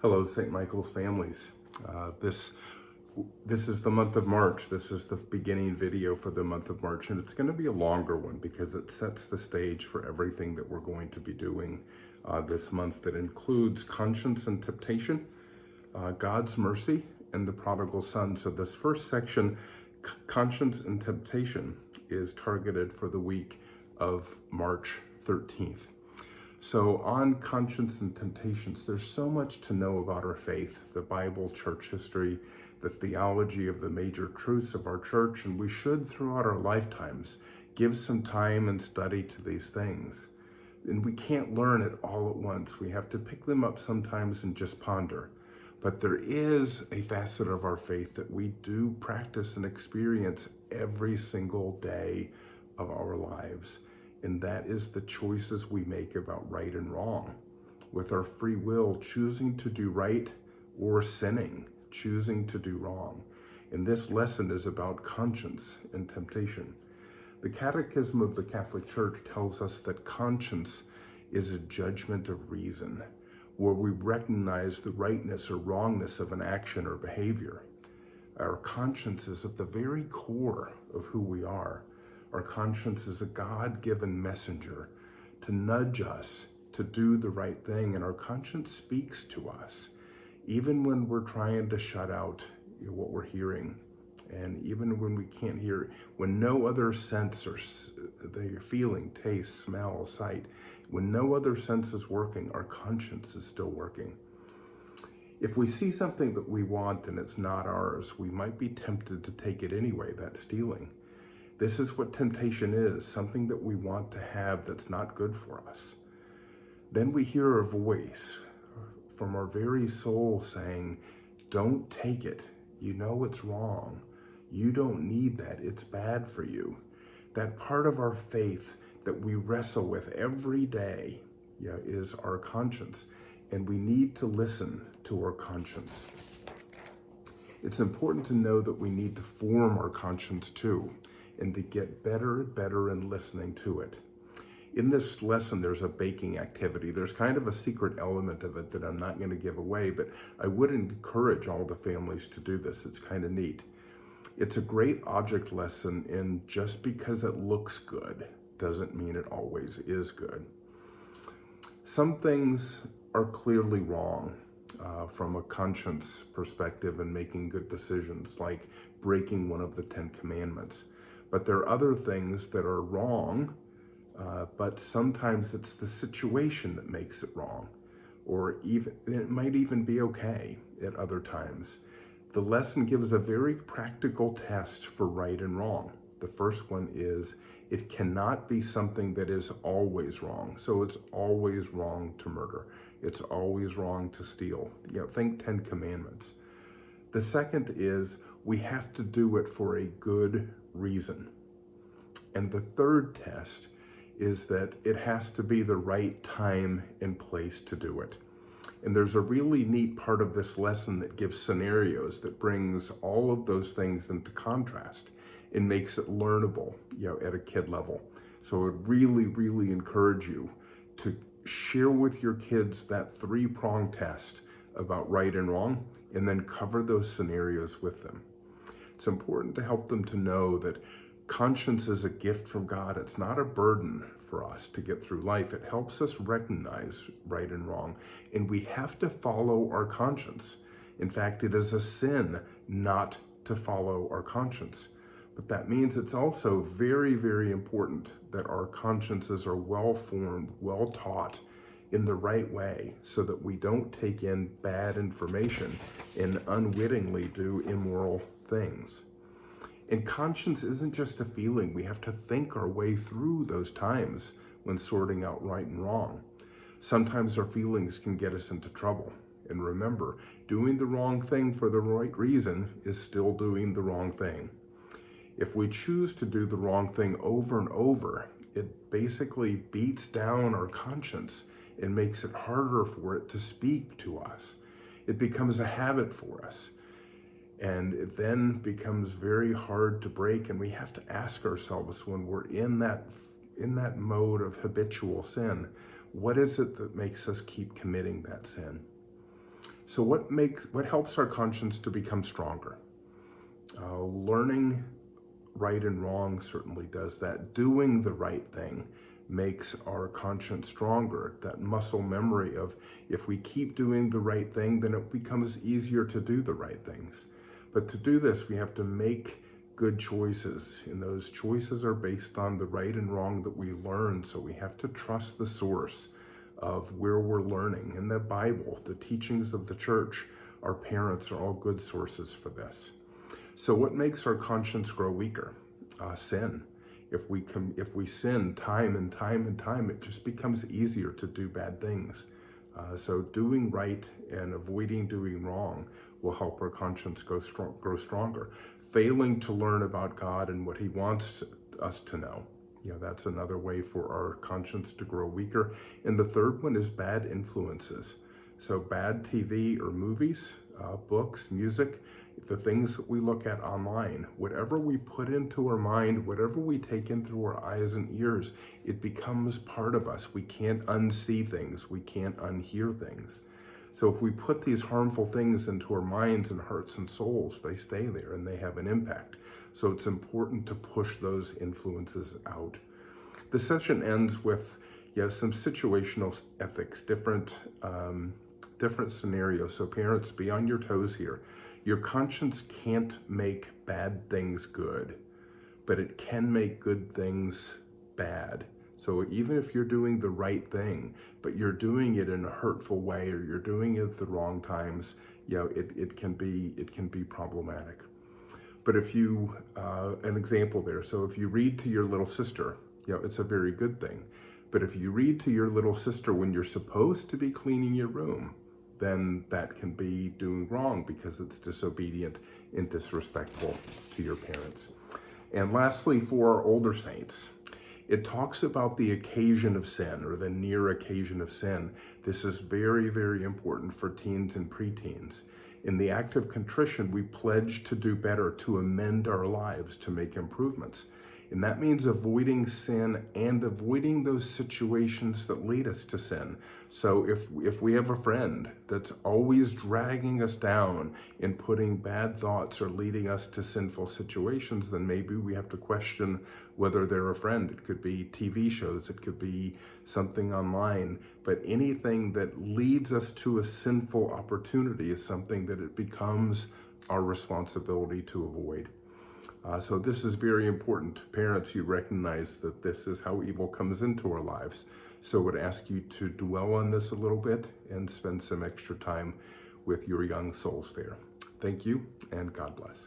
Hello, St. Michael's families. This is the month of March. This is the beginning video for the month of March, and it's going to be a longer one because it sets the stage for everything that we're going to be doing this month that includes conscience and temptation, God's mercy, and the prodigal son. So this first section, conscience and temptation, is targeted for the week of March 13th. So on conscience and temptations, there's so much to know about our faith, the Bible, church history, the theology of the major truths of our church, and we should, throughout our lifetimes, give some time and study to these things. And we can't learn it all at once. We have to pick them up sometimes and just ponder. But there is a facet of our faith that we do practice and experience every single day of our lives. And that is the choices we make about right and wrong. With our free will, choosing to do right or sinning, choosing to do wrong. And this lesson is about conscience and temptation. The Catechism of the Catholic Church tells us that conscience is a judgment of reason, where we recognize the rightness or wrongness of an action or behavior. Our conscience is at the very core of who we are. Our conscience is a God-given messenger to nudge us to do the right thing, and our conscience speaks to us, even when we're trying to shut out what we're hearing, and even when we can't hear, when no other sense or the feeling, taste, smell, sight, when no other sense is working, our conscience is still working. If we see something that we want and it's not ours, we might be tempted to take it anyway. That's stealing. This is what temptation is, something that we want to have that's not good for us. Then we hear a voice from our very soul saying, don't take it. You know it's wrong. You don't need that. It's bad for you. That part of our faith that we wrestle with every day is our conscience, and we need to listen to our conscience. It's important to know that we need to form our conscience too, and to get better and better in listening to it. In this lesson, there's a baking activity. There's kind of a secret element of it that I'm not going to give away, but I would encourage all the families to do this. It's kind of neat. It's a great object lesson, and just because it looks good doesn't mean it always is good. Some things are clearly wrong from a conscience perspective and making good decisions, like breaking one of the 10 commandments. But there are other things that are wrong, but sometimes it's the situation that makes it wrong, or even it might even be okay at other times. The lesson gives a very practical test for right and wrong. The first one is it cannot be something that is always wrong. So it's always wrong to murder. It's always wrong to steal. Think 10 commandments. The second is we have to do it for a good reason. And the third test is that it has to be the right time and place to do it. And there's a really neat part of this lesson that gives scenarios that brings all of those things into contrast and makes it learnable, at a kid level. So I would really, really encourage you to share with your kids that 3-prong test about right and wrong, and then cover those scenarios with them. It's important to help them to know that conscience is a gift from God. It's not a burden for us to get through life. It helps us recognize right and wrong, and we have to follow our conscience. In fact, it is a sin not to follow our conscience. But that means it's also very, very important that our consciences are well formed, well taught in the right way, so that we don't take in bad information and unwittingly do immoral things. And conscience isn't just a feeling. We have to think our way through those times when sorting out right and wrong. Sometimes our feelings can get us into trouble. And remember, doing the wrong thing for the right reason is still doing the wrong thing. If we choose to do the wrong thing over and over, it basically beats down our conscience and makes it harder for it to speak to us. It becomes a habit for us. And it then becomes very hard to break, and we have to ask ourselves when we're in that mode of habitual sin, what is it that makes us keep committing that sin? So what helps our conscience to become stronger? Learning right and wrong certainly does that. Doing the right thing makes our conscience stronger. That muscle memory of if we keep doing the right thing, then it becomes easier to do the right things. But to do this, we have to make good choices, and those choices are based on the right and wrong that we learn. So we have to trust the source of where we're learning. In the Bible, the teachings of the church, our parents are all good sources for this. So what makes our conscience grow weaker? Sin. If we sin time and time and time, it just becomes easier to do bad things. So doing right and avoiding doing wrong will help our conscience grow stronger. Failing to learn about God and what he wants us to know, that's another way for our conscience to grow weaker. And the third one is bad influences. So bad TV or movies, books, music, the things that we look at online, whatever we put into our mind, whatever we take in through our eyes and ears, it becomes part of us. We can't unsee things. We can't unhear things. So if we put these harmful things into our minds and hearts and souls, they stay there and they have an impact. So it's important to push those influences out. The session ends with some situational ethics, different scenarios. So parents, be on your toes here. Your conscience can't make bad things good, but it can make good things bad. So even if you're doing the right thing, but you're doing it in a hurtful way, or you're doing it at the wrong times, it can be problematic. But if you, an example there, so if you read to your little sister, it's a very good thing. But if you read to your little sister when you're supposed to be cleaning your room, then that can be doing wrong because it's disobedient and disrespectful to your parents. And lastly, for our older saints, it talks about the occasion of sin, or the near occasion of sin. This is very, very important for teens and preteens. In the act of contrition, we pledge to do better, to amend our lives, to make improvements. And that means avoiding sin and avoiding those situations that lead us to sin. So if we have a friend that's always dragging us down and putting bad thoughts or leading us to sinful situations, then maybe we have to question whether they're a friend. It could be TV shows, it could be something online, but anything that leads us to a sinful opportunity is something that it becomes our responsibility to avoid. So this is very important. Parents, you recognize that this is how evil comes into our lives. So I would ask you to dwell on this a little bit and spend some extra time with your young souls there. Thank you, and God bless.